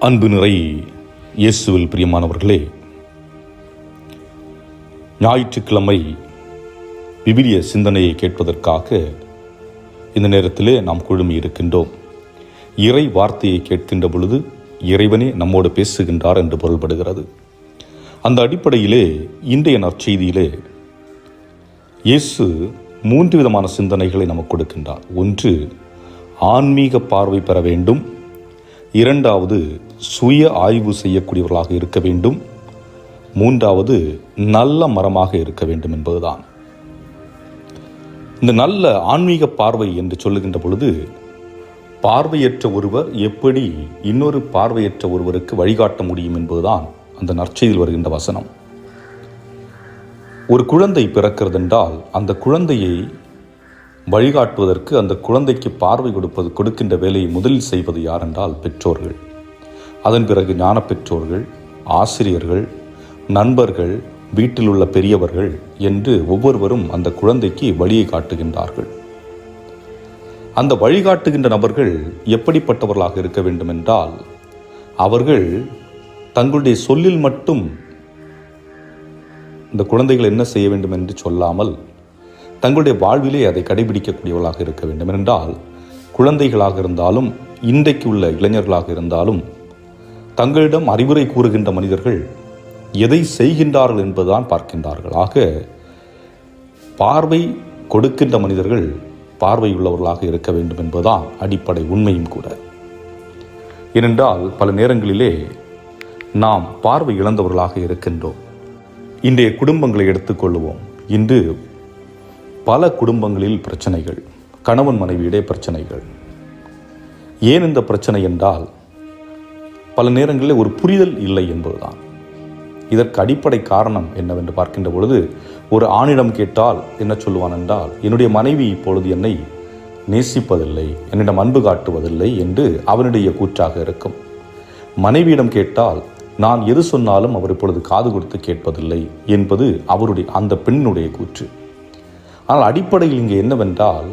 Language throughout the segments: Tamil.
அன்பு நிறை இயேசுவில் பிரியமானவர்களே, ஞாயிற்றுக்கிழமை விவிலிய சிந்தனையை கேட்பதற்காக இந்த நேரத்திலே நாம் குழுமி இருக்கின்றோம். இறை வார்த்தையை கேட்கின்ற பொழுது இறைவனே நம்மோடு பேசுகின்றார் என்று பொருள்படுகிறது. அந்த அடிப்படையிலே இன்றைய நற்செய்தியிலே இயேசு 3 விதமான சிந்தனைகளை நமக்கு கொடுக்கின்றார். ஒன்று, ஆன்மீக பார்வை பெற வேண்டும். இரண்டாவது, சுய ஆய்வு செய்யக்கூடியவர்களாக இருக்க வேண்டும். மூன்றாவது, நல்ல மரமாக இருக்க வேண்டும் என்பதுதான். இந்த நல்ல ஆன்மீக பார்வை என்று சொல்லுகின்ற பொழுது, பார்வையற்ற ஒருவர் எப்படி இன்னொரு பார்வையற்ற ஒருவருக்கு வழிகாட்ட முடியும் என்பதுதான் அந்த நற்செய்தியில் வருகின்ற வசனம். ஒரு குழந்தை பிறக்கிறது என்றால் அந்த குழந்தையை வழிகாட்டுவதற்கு, அந்த குழந்தைக்கு பார்வை கொடுக்கின்ற வேலையை முதலில் செய்வது யார் என்றால் பெற்றோர்கள். அதன் பிறகு ஞான பெற்றோர்கள், ஆசிரியர்கள், நண்பர்கள், வீட்டில் உள்ள பெரியவர்கள் என்று ஒவ்வொருவரும் அந்த குழந்தைக்கு வழியை காட்டுகின்றார்கள். அந்த வழிகாட்டுகின்ற நபர்கள் எப்படிப்பட்டவர்களாக இருக்க வேண்டும் என்றால், அவர்கள் தங்களுடைய சொல்லில் மட்டும் இந்த குழந்தைகள் என்ன செய்ய வேண்டும் என்று சொல்லாமல் தங்களுடைய வாழ்விலே அதை கடைபிடிக்கக்கூடியவர்களாக இருக்க வேண்டும். என்றால் குழந்தைகளாக இருந்தாலும் இன்றைக்கு உள்ள இளைஞர்களாக இருந்தாலும் தங்களிடம் அறிவுரை கூறுகின்ற மனிதர்கள் எதை செய்கின்றார்கள் என்பதுதான் பார்க்கின்றார்கள். ஆக பார்வை கொடுக்கின்ற மனிதர்கள் பார்வையுள்ளவர்களாக இருக்க வேண்டும் என்பதுதான் அடிப்படை உண்மையும் கூட. ஏனென்றால் பல நேரங்களிலே நாம் பார்வை இழந்தவர்களாக இருக்கின்றோம். இன்றைய குடும்பங்களை எடுத்துக்கொள்வோம். இன்று பல குடும்பங்களில் பிரச்சனைகள், கணவன் மனைவியிடையே பிரச்சனைகள். ஏன் இந்த பிரச்சனை என்றால், பல நேரங்களில் ஒரு புரிதல் இல்லை என்பதுதான். இதற்கு அடிப்படை காரணம் என்னவென்று பார்க்கின்ற பொழுது, ஒரு ஆணிடம் கேட்டால் என்ன சொல்லுவான் என்றால், என்னுடைய மனைவி இப்பொழுது என்னை நேசிப்பதில்லை, என்னிடம் அன்பு காட்டுவதில்லை என்று அவனுடைய கூற்றாக இருக்கும். மனைவியிடம் கேட்டால், நான் எது சொன்னாலும் அவர் இப்பொழுது காது கொடுத்து கேட்பதில்லை என்பது அவருடைய அந்த பெண்ணுடைய கூற்று. ஆனால் அடிப்படையில் இங்கே என்னவென்றால்,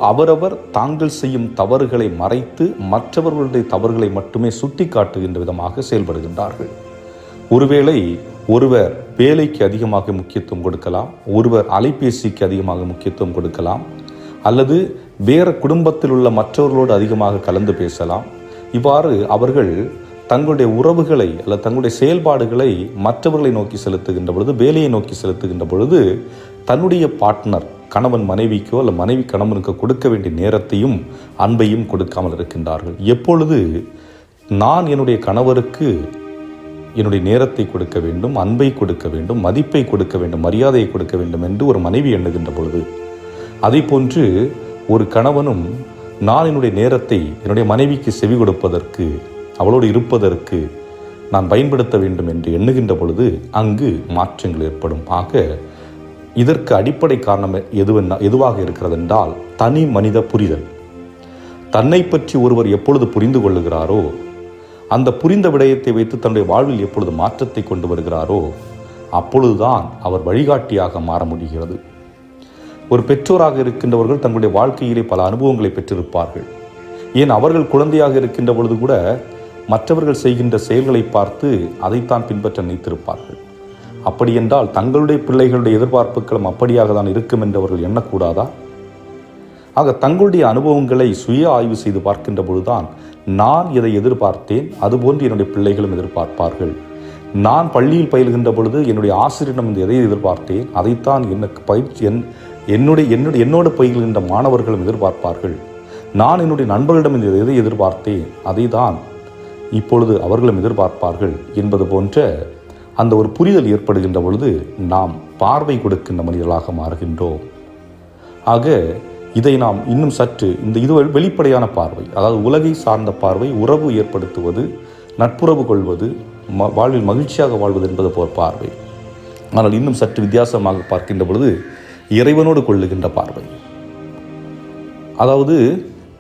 அவரவர் தாங்கள் செய்யும் தவறுகளை மறைத்து மற்றவர்களுடைய தவறுகளை மட்டுமே சுட்டி காட்டுகின்ற விதமாக செயல்படுகின்றார்கள். ஒருவேளை ஒருவர் வேலைக்கு அதிகமாக முக்கியத்துவம் கொடுக்கலாம், ஒருவர் அலைபேசிக்கு அதிகமாக முக்கியத்துவம் கொடுக்கலாம், அல்லது வேறு குடும்பத்தில் உள்ள மற்றவர்களோடு அதிகமாக கலந்து பேசலாம். இவ்வாறு அவர்கள் தங்களுடைய உறவுகளை அல்லது தங்களுடைய செயல்பாடுகளை மற்றவர்களை நோக்கி செலுத்துகின்ற பொழுது, வேலையை நோக்கி செலுத்துகின்ற பொழுது, தன்னுடைய பார்ட்னர் கணவன் மனைவிக்கோ அல்ல மனைவி கணவனுக்கு கொடுக்க வேண்டிய நேரத்தையும் அன்பையும் கொடுக்காமல் இருக்கின்றார்கள். எப்பொழுது நான் என்னுடைய கணவருக்கு என்னுடைய நேரத்தை கொடுக்க வேண்டும், அன்பை கொடுக்க வேண்டும், மதிப்பை கொடுக்க வேண்டும், மரியாதையை கொடுக்க வேண்டும் என்று ஒரு மனைவி எண்ணுகின்ற பொழுது, அதை போன்று ஒரு கணவனும் நான் என்னுடைய நேரத்தை என்னுடைய மனைவிக்கு செவி கொடுப்பதற்கு, அவளோடு இருப்பதற்கு நான் பயன்படுத்த வேண்டும் என்று எண்ணுகின்ற பொழுது அங்கு மாற்றங்கள் ஏற்படும். ஆக இதற்கு அடிப்படை காரணம் எதுவாக இருக்கிறது என்றால், தனி மனித புரிதல். தன்னை பற்றி ஒருவர் எப்பொழுது புரிந்து கொள்ளுகிறாரோ, அந்த புரிந்த விடயத்தை வைத்து தன்னுடைய வாழ்வில் எப்பொழுது மாற்றத்தை கொண்டு வருகிறாரோ, அப்பொழுதுதான் அவர் வழிகாட்டியாக மாற முடிகிறது. ஒரு பெற்றோராக இருக்கின்றவர்கள் தங்களுடைய வாழ்க்கையிலே பல அனுபவங்களை பெற்றிருப்பார்கள். ஏன் அவர்கள் குழந்தையாக இருக்கின்ற பொழுது கூட மற்றவர்கள் செய்கின்ற செயல்களை பார்த்து அதைத்தான் பின்பற்ற நினைத்திருப்பார்கள். அப்படி என்றால் தங்களுடைய பிள்ளைகளுடைய எதிர்பார்ப்புகளும் அப்படியாக தான் இருக்கும் என்று அவர்கள் எண்ணக்கூடாதா? ஆக தங்களுடைய அனுபவங்களை சுய ஆய்வு செய்து பார்க்கின்ற பொழுதுதான், நான் இதை எதிர்பார்த்தேன், அதுபோன்று என்னுடைய பிள்ளைகளும் எதிர்பார்ப்பார்கள். நான் பள்ளியில் பயில்கின்ற பொழுது என்னுடைய ஆசிரியரிடம் எதை எதிர்பார்த்தேன், அதைத்தான் எனக்கு என்னோடு பயில்கின்ற மாணவர்களும் எதிர்பார்ப்பார்கள். நான் என்னுடைய நண்பர்களிடம் எதை எதிர்பார்த்தேன், அதை தான் இப்பொழுது அவர்களும் எதிர்பார்ப்பார்கள் என்பது போன்ற அந்த ஒரு புரிதல் ஏற்படுகின்ற பொழுது நாம் பார்வை கொடுக்கின்ற மனிதர்களாக மாறுகின்றோம். ஆக இதை நாம் இன்னும் சற்று இது வெளிப்படையான பார்வை, அதாவது உலகை சார்ந்த பார்வை, உறவு ஏற்படுத்துவது, நட்புறவு கொள்வது, வாழ்வில் மகிழ்ச்சியாக வாழ்வது என்பது போல் பார்வை. ஆனால் இன்னும் சற்று வித்தியாசமாக பார்க்கின்ற பொழுது இறைவனோடு கொள்ளுகின்ற பார்வை, அதாவது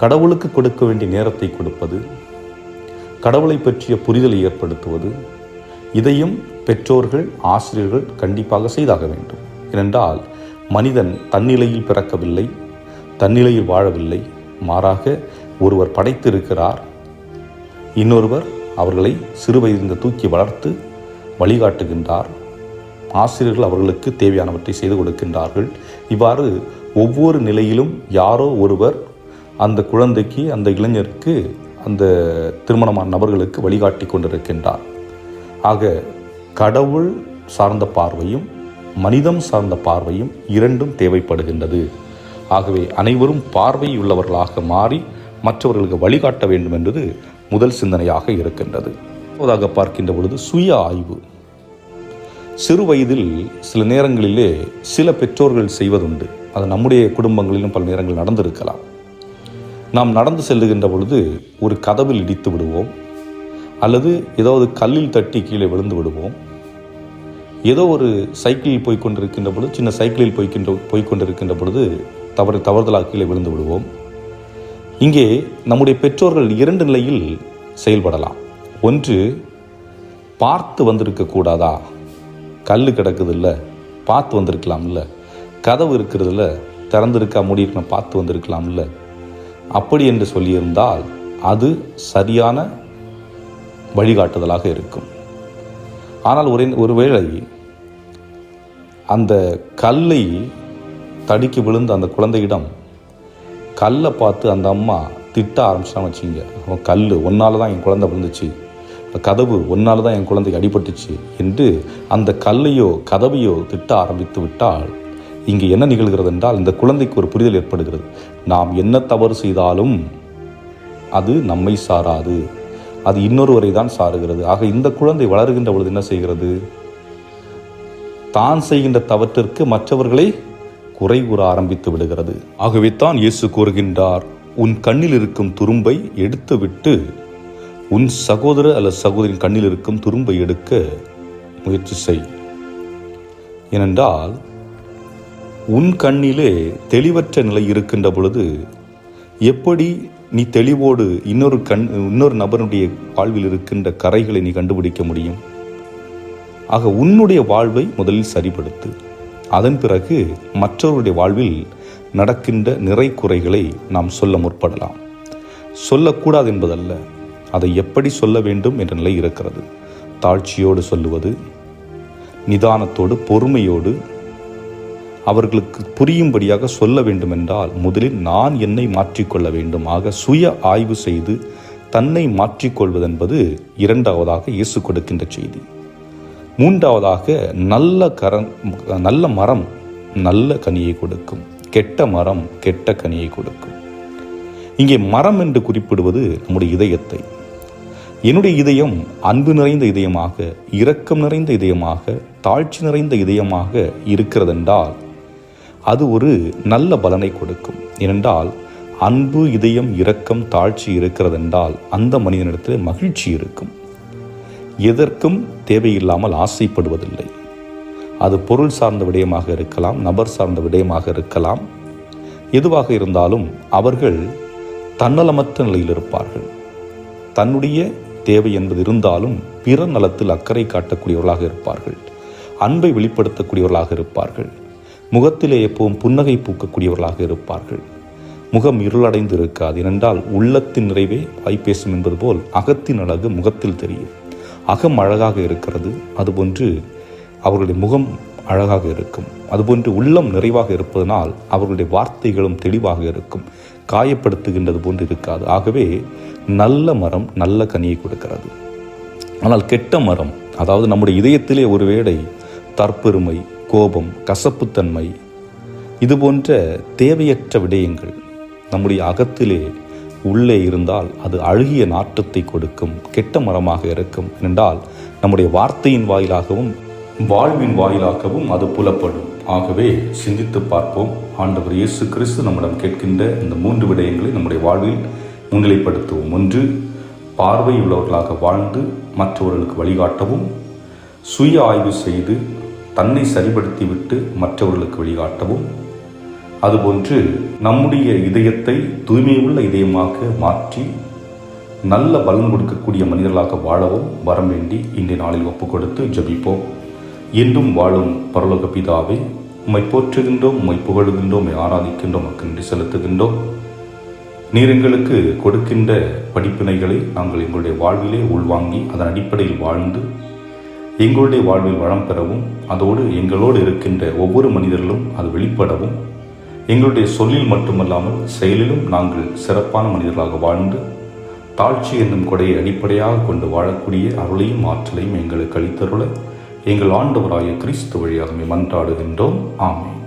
கடவுளுக்கு கொடுக்க வேண்டிய நேரத்தை கொடுப்பது, கடவுளை பற்றிய புரிதலை ஏற்படுத்துவது, இதையும் பெற்றோர்கள், ஆசிரியர்கள் கண்டிப்பாக செய்தாக வேண்டும். ஏனென்றால் மனிதன் தன்னிலையில் பிறக்கவில்லை, தன்னிலையில் வாழவில்லை. மாறாக ஒருவர் படைத்திருக்கிறார், இன்னொருவர் அவர்களை சிறு வயதிலிருந்து தூக்கி வளர்த்து வழிகாட்டுகின்றார். ஆசிரியர்கள் அவர்களுக்கு தேவையானவற்றை செய்து கொடுக்கின்றார்கள். இவ்வாறு ஒவ்வொரு நிலையிலும் யாரோ ஒருவர் அந்த குழந்தைக்கு, அந்த இளைஞருக்கு, அந்த திருமணமான நபர்களுக்கு வழிகாட்டி கொண்டிருக்கின்றார். ஆக கடவுள் சார்ந்த பார்வையும் மனிதம் சார்ந்த பார்வையும் இரண்டும் தேவைப்படுகின்றது. ஆகவே அனைவரும் பார்வையுள்ளவர்களாக மாறி மற்றவர்களுக்கு வழிகாட்ட வேண்டும் என்பது முதல் சிந்தனையாக இருக்கின்றது. முதலாக பார்க்கின்ற பொழுது சுய ஆய்வு. சிறு வயதில் சில நேரங்களிலே சில பெற்றோர்கள் செய்வதுண்டு. அது நம்முடைய குடும்பங்களிலும் பல நேரங்கள் நடந்திருக்கலாம். நாம் நடந்து செல்லுகின்ற பொழுது ஒரு கதவில் இடித்து விடுவோம், அல்லது ஏதாவது கல்லில் தட்டி கீழே விழுந்து விடுவோம். ஏதோ ஒரு சைக்கிளில் போய்கொண்டிருக்கின்ற பொழுது, சின்ன சைக்கிளில் போய்கொண்டிருக்கின்ற பொழுது தவறுதலாக கீழே விழுந்து விடுவோம். இங்கே நம்முடைய பெற்றோர்கள் இரண்டு நிலையில் செயல்படலாம். ஒன்று, பார்த்து வந்திருக்கக்கூடாதா, கல் கிடக்குது இல்லை, பார்த்து வந்திருக்கலாம் இல்லை, கதவு இருக்கிறது இல்லை, திறந்திருக்கா மூடியிருக்கணும், பார்த்து வந்திருக்கலாம் இல்லை, அப்படி என்று சொல்லியிருந்தால் அது சரியான வழிகாட்டுதலாக இருக்கும். ஆனால் ஒருவேளை அந்த கல்லை தடிக்கு விழுந்த அந்த குழந்தையிடம் கல்லை பார்த்து அந்த அம்மா திட்ட ஆரம்பிச்சான்னு வச்சுங்க, கல் ஒன்னால தான் என் குழந்தை விழுந்துச்சு, கதவு ஒன்னால தான் என் குழந்தைக்கு அடிபட்டுச்சு என்று அந்த கல்லையோ கதவையோ திட்ட ஆரம்பித்து விட்டால் இங்கே என்ன நிகழ்கிறது என்றால், இந்த குழந்தைக்கு ஒரு புரிதல் ஏற்படுகிறது. நாம் என்ன தவறு செய்தாலும் அது நம்மை சாராது, அது இன்னொருவரை தான் சாருகிறது. ஆக இந்த குழந்தை வளருகின்ற பொழுது என்ன செய்கிறது? தான் செய்கின்ற தவற்றிற்கு மற்றவர்களை குறை கூற ஆரம்பித்து விடுகிறது. ஆகவே தான் இயேசு கூறுகின்றார், உன் கண்ணில் இருக்கும் துரும்பை எடுத்துவிட்டு உன் சகோதர அல்லது சகோதரின் கண்ணில் இருக்கும் துரும்பை எடுக்க முயற்சி செய். ஏனென்றால் உன் கண்ணிலே தெளிவற்ற நிலை இருக்கின்ற பொழுது எப்படி நீ தெளிவோடு இன்னொரு நபருடைய வாழ்வில் இருக்கின்ற கரைகளை நீ கண்டுபிடிக்க முடியும்? ஆக உன்னுடைய வாழ்வை முதலில் சரிப்படுத்து. அதன் பிறகு மற்றவருடைய வாழ்வில் நடக்கின்ற நிறை குறைகளை நாம் சொல்ல முற்படலாம். சொல்லக்கூடாது என்பதல்ல, அதை எப்படி சொல்ல வேண்டும் என்ற நிலை இருக்கிறது. தாழ்ச்சியோடு சொல்லுவது, நிதானத்தோடு பொறுமையோடு அவர்களுக்கு புரியும்படியாக சொல்ல வேண்டும் என்றால் முதலில் நான் என்னை மாற்றிக்கொள்ள வேண்டும். ஆக சுய ஆய்வு செய்து தன்னை மாற்றிக்கொள்வதென்பது இரண்டாவதாக இயேசு கொடுக்கின்ற செய்தி. மூன்றாவதாக நல்ல மரம் நல்ல கனியை கொடுக்கும், கெட்ட மரம் கெட்ட கனியை கொடுக்கும். இங்கே மரம் என்று குறிப்பிடுவது நம்முடைய இதயத்தை. என்னுடைய இதயம் அன்பு நிறைந்த இதயமாக, இரக்கம் நிறைந்த இதயமாக, தாழ்ச்சி நிறைந்த இதயமாக இருக்கிறதென்றால் அது ஒரு நல்ல பலனை கொடுக்கும். ஏனென்றால் அன்பு, இதயம், இரக்கம், தாழ்ச்சி இருக்கிறதென்றால் அந்த மனிதனிடத்தில் மகிழ்ச்சி இருக்கும். எதற்கும் தேவையில்லாமல் ஆசைப்படுவதில்லை. அது பொருள் சார்ந்த விடயமாக இருக்கலாம், நபர் சார்ந்த விடயமாக இருக்கலாம். எதுவாக இருந்தாலும் அவர்கள் தன்னலமற்ற நிலையில் இருப்பார்கள். தன்னுடைய தேவை என்பது இருந்தாலும் பிற நலத்தில் அக்கறை காட்டக்கூடியவர்களாக இருப்பார்கள். அன்பை வெளிப்படுத்தக்கூடியவர்களாக இருப்பார்கள். முகத்திலே எப்பவும் புன்னகை பூக்கக்கூடியவர்களாக இருப்பார்கள். முகம் இருளடைந்து இருக்காது. ஏனென்றால் உள்ளத்தின் நிறைவே வாய் பேசும் என்பது போல் அகத்தின் அழகு முகத்தில் தெரியும். அகம் அழகாக இருக்கிறது, அதுபோன்று அவர்களுடைய முகம் அழகாக இருக்கும். அதுபோன்று உள்ளம் நிறைவாக இருப்பதனால் அவர்களுடைய வார்த்தைகளும் தெளிவாக இருக்கும், காயப்படுத்துகின்றது போன்று இருக்காது. ஆகவே நல்ல மரம் நல்ல கனியை கொடுக்கிறது. ஆனால் கெட்ட மரம், அதாவது நம்முடைய இதயத்திலே ஒருவேளை தற்பெருமை, கோபம், கசப்புத்தன்மை, இதுபோன்ற தேவையற்ற விடயங்கள் நம்முடைய அகத்திலே உள்ளே இருந்தால் அது அழுகிய நாற்றத்தை கொடுக்கும், கெட்ட மரமாக இருக்கும். என்றால் நம்முடைய வார்த்தையின் வாயிலாகவும் வாழ்வின் வாயிலாகவும் அது புலப்படும். ஆகவே சிந்தித்து பார்ப்போம். ஆண்டவர் இயேசு கிறிஸ்து நம்மிடம் கேட்கின்ற இந்த 3 விடயங்களை நம்முடைய வாழ்வில் முன்னிலைப்படுத்துவோம். 1, பார்வை உள்ளவர்களாக வாழ்ந்து மற்றவர்களுக்கு வழிகாட்டவும், சுய ஆய்வு செய்து தன்னை சரிப்படுத்திவிட்டு மற்றவர்களுக்கு வழிகாட்டவும், அதுபோன்று நம்முடைய இதயத்தை தூய்மையுள்ள இதயமாக மாற்றி நல்ல பலன் கொடுக்கக்கூடிய மனிதர்களாக வாழவும் வரம் வேண்டி இன்றைய நாளில் ஒப்புக் கொடுத்து ஜெபிப்போம். என்றும் வாழும் பரலோக பிதாவே, உம்மை போற்றுகின்றோம், உம்மை புகழுகின்றோம், உம்மை ஆராதிக்கின்றோம், உமக்கு நன்றி செலுத்துகின்றோம். நீர் எங்களுக்கு கொடுக்கின்ற படிப்பினைகளை நாங்கள் எங்களுடைய வாழ்விலே உள்வாங்கி அதன் அடிப்படையில் வாழ்ந்து எங்களுடைய வாழ்வில் வளம் பெறவும், அதோடு எங்களோடு இருக்கின்ற ஒவ்வொரு மனிதர்களும் அது வெளிப்படவும், எங்களுடைய சொல்லில் மட்டுமல்லாமல் செயலிலும் நாங்கள் சிறப்பான மனிதர்களாக வாழ்ந்து தாழ்ச்சி என்னும் கொடையை அடிப்படையாக கொண்டு வாழக்கூடிய அருளையும் ஆற்றலையும் எங்களுக்கு அளித்தருள எங்கள் ஆண்டவராய கிறிஸ்து வழியாக மன்றாடுகின்றோம். ஆமென்.